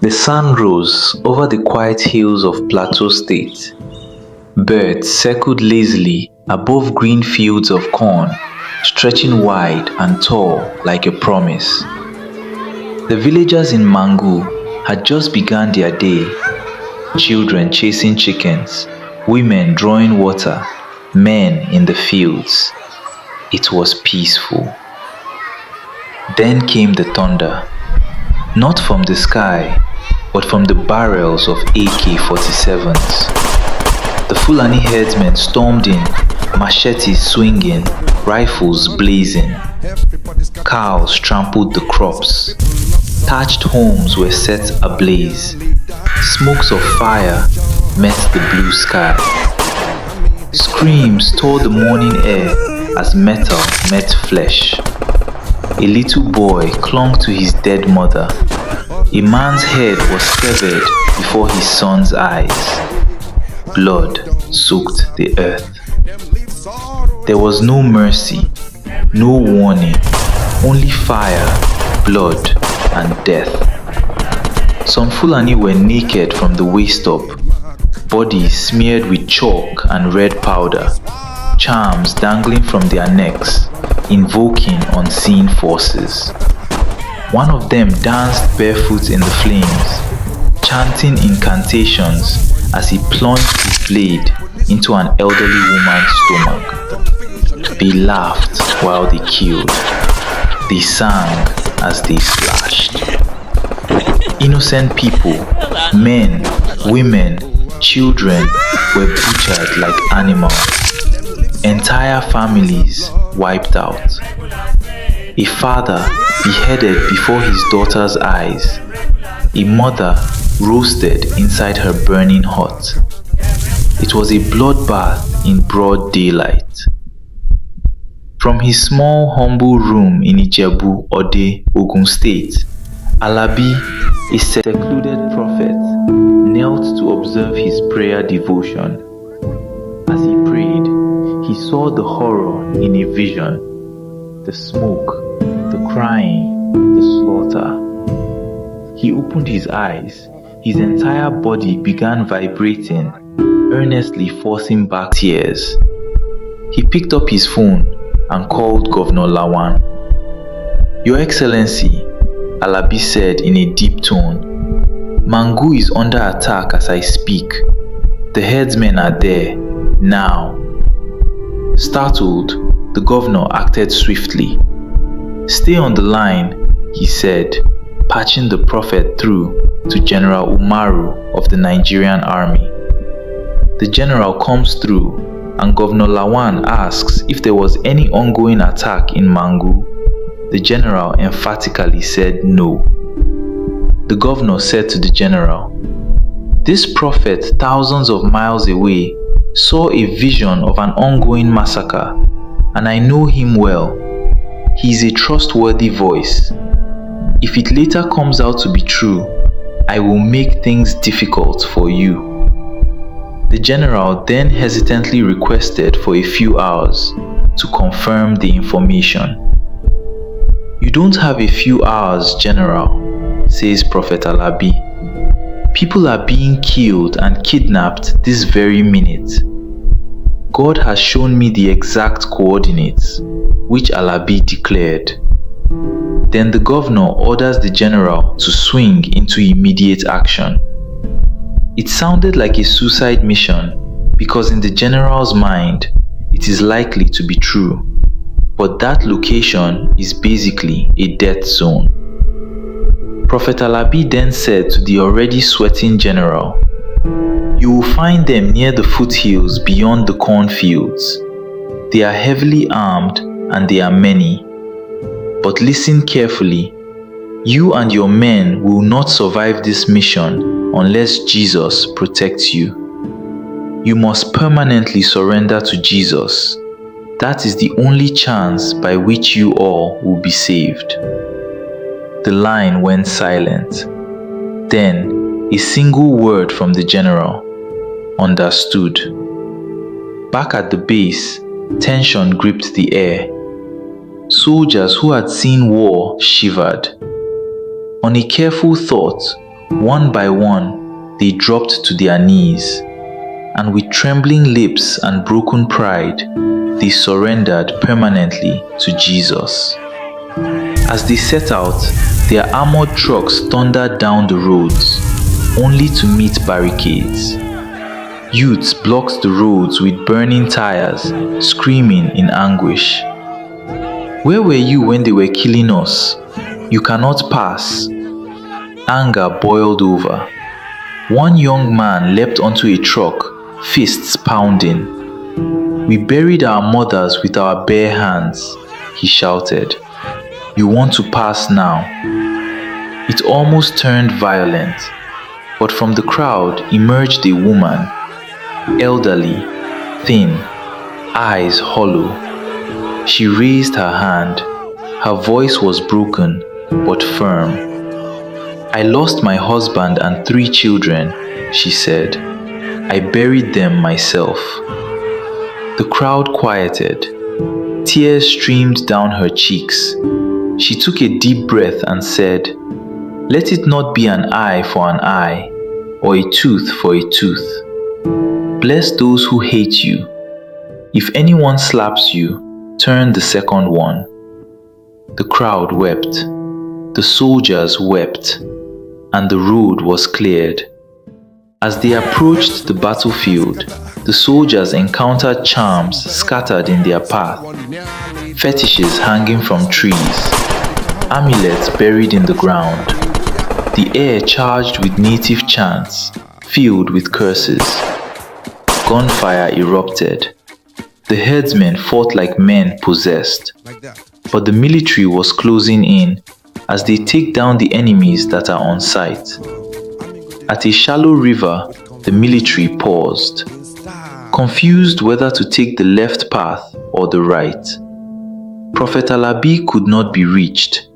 The sun rose over the quiet hills of Plateau State. Birds circled lazily above green fields of corn, stretching wide and tall like a promise. The villagers in Mangu had just begun their day. Children chasing chickens, women drawing water, men in the fields. It was peaceful. Then came the thunder, not from the sky, but from the barrels of AK-47s. The Fulani herdsmen stormed in, machetes swinging, rifles blazing. Cows trampled the crops. Thatched homes were set ablaze. Smokes of fire met the blue sky. Screams tore the morning air as metal met flesh. A little boy clung to his dead mother. A man's head was severed before his son's eyes. Blood soaked the earth. There was no mercy, no warning, only fire, blood, and death. Some Fulani were naked from the waist up, bodies smeared with chalk and red powder, charms dangling from their necks, invoking unseen forces. One of them danced barefoot in the flames, chanting incantations as he plunged his blade into an elderly woman's stomach. They laughed while they killed. They sang as they slashed. Innocent people, men, women, children were butchered like animals. Entire families wiped out. A father beheaded before his daughter's eyes. A mother roasted inside her burning hut. It was a bloodbath in broad daylight. From his small, humble room in Ijebu Ode, Ogun State, Alabi, a secluded prophet, knelt to observe his prayer devotion. As he prayed, he saw the horror in a vision: the smoke, the crying, the slaughter. He opened his eyes. His entire body began vibrating, earnestly forcing back tears. He picked up his phone and called Governor Lawan. "Your Excellency," Alabi said in a deep tone, "Mangu is under attack as I speak. The herdsmen are there, now." Startled, the governor acted swiftly. "Stay on the line," he said, patching the prophet through to General Umaru of the Nigerian army. The general comes through, and Governor Lawan asks if there was any ongoing attack in Mangu. The general emphatically said no. The governor said to the general, "This prophet thousands of miles away saw a vision of an ongoing massacre, and I know him well. He is a trustworthy voice. If it later comes out to be true, I will make things difficult for you." The general then hesitantly requested for a few hours to confirm the information. "You don't have a few hours, General," says Prophet Alabi. "People are being killed and kidnapped this very minute. God has shown me the exact coordinates," which Alabi declared. Then the governor orders the general to swing into immediate action. It sounded like a suicide mission because in the general's mind, it is likely to be true. But that location is basically a death zone. Prophet Alabi then said to the already sweating general, "You will find them near the foothills beyond the cornfields. They are heavily armed and they are many. But listen carefully. You and your men will not survive this mission unless Jesus protects you. You must permanently surrender to Jesus. That is the only chance by which you all will be saved." The line went silent. Then, a single word from the general: "Understood." Back at the base, tension gripped the air. Soldiers who had seen war shivered. On a careful thought, One by one, they dropped to their knees, and with trembling lips and broken pride, they surrendered permanently to Jesus. As they set out, their armored trucks thundered down the roads, only to meet barricades. Youths blocked the roads with burning tires, screaming in anguish. "Where were you when they were killing us? You cannot pass." Anger boiled over. One young man leapt onto a truck, fists pounding. "We buried our mothers with our bare hands," he shouted. "You want to pass now?" It almost turned violent, but from the crowd emerged a woman, elderly, thin, eyes hollow. She raised her hand. Her voice was broken, but firm. "I lost my husband and 3 children," she said. "I buried them myself." The crowd quieted. Tears streamed down her cheeks. She took a deep breath and said, "Let it not be an eye for an eye, or a tooth for a tooth. Bless those who hate you. If anyone slaps you, turn the second one." The crowd wept. The soldiers wept, and the road was cleared. As they approached the battlefield, the soldiers encountered charms scattered in their path, fetishes hanging from trees, amulets buried in the ground, the air charged with native chants, filled with curses. Gunfire erupted. The herdsmen fought like men possessed, but the military was closing in as they take down the enemies that are on sight. At a shallow river, the military paused, confused whether to take the left path or the right. Prophet Alabi could not be reached,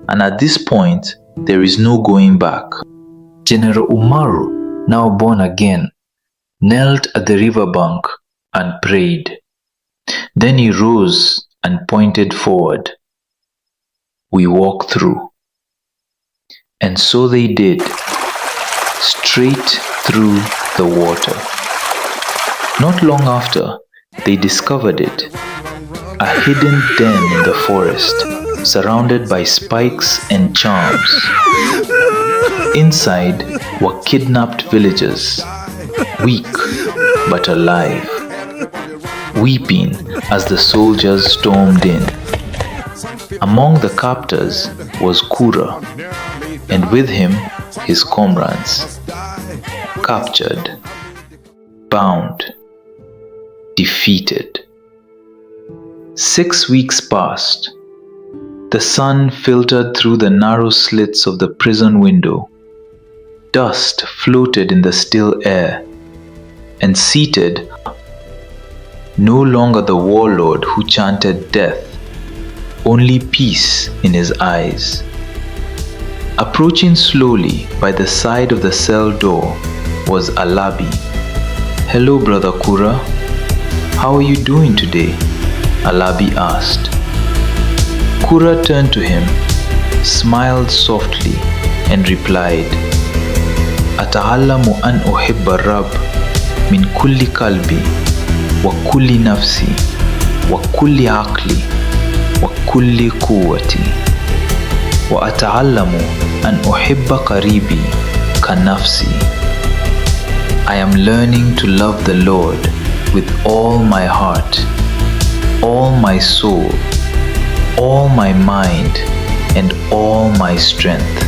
and at this point, there is no going back. General Umaru, now born again, knelt at the riverbank and prayed. Then he rose and pointed forward. "We walk through." And so they did, straight through the water. Not long after, they discovered it, a hidden den in the forest, surrounded by spikes and charms. Inside were kidnapped villagers, weak but alive, weeping as the soldiers stormed in. Among the captors was Kura, and with him his comrades. Captured, bound, defeated. 6 weeks passed. The sun filtered through the narrow slits of the prison window. Dust floated in the still air, and seated, no longer the warlord who chanted death, only peace in his eyes. Approaching slowly by the side of the cell door was Alabi. "Hello, Brother Kura. How are you doing today?" Alabi asked. Kura turned to him, smiled softly, and replied, "Ata'allamu an uhibba Rabb min kulli kalbi, wa kulli nafsi, wa kulli aqli, wa kulli quwwati. Wa ata'allamu an uhibba qaribi ka nafsi." I am learning to love the Lord with all my heart, all my soul, all my mind, and all my strength.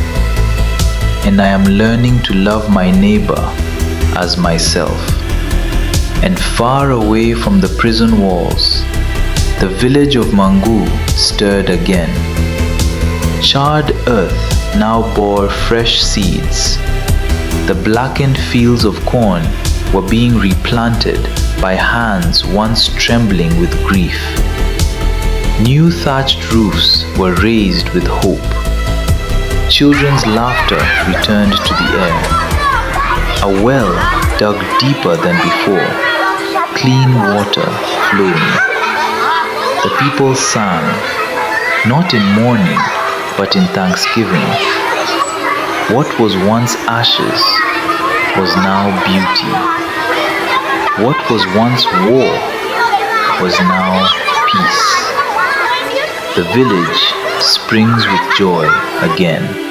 And I am learning to love my neighbor as myself. And far away from the prison walls, the village of Mangu stirred again. Charred earth now bore fresh seeds. The blackened fields of corn were being replanted by hands once trembling with grief. New thatched roofs were raised with hope. Children's laughter returned to the air. A well dug deeper than before, clean water flowing. The people sang, not in mourning, but in thanksgiving. What was once ashes was now beauty. What was once war was now peace. The village springs with joy again.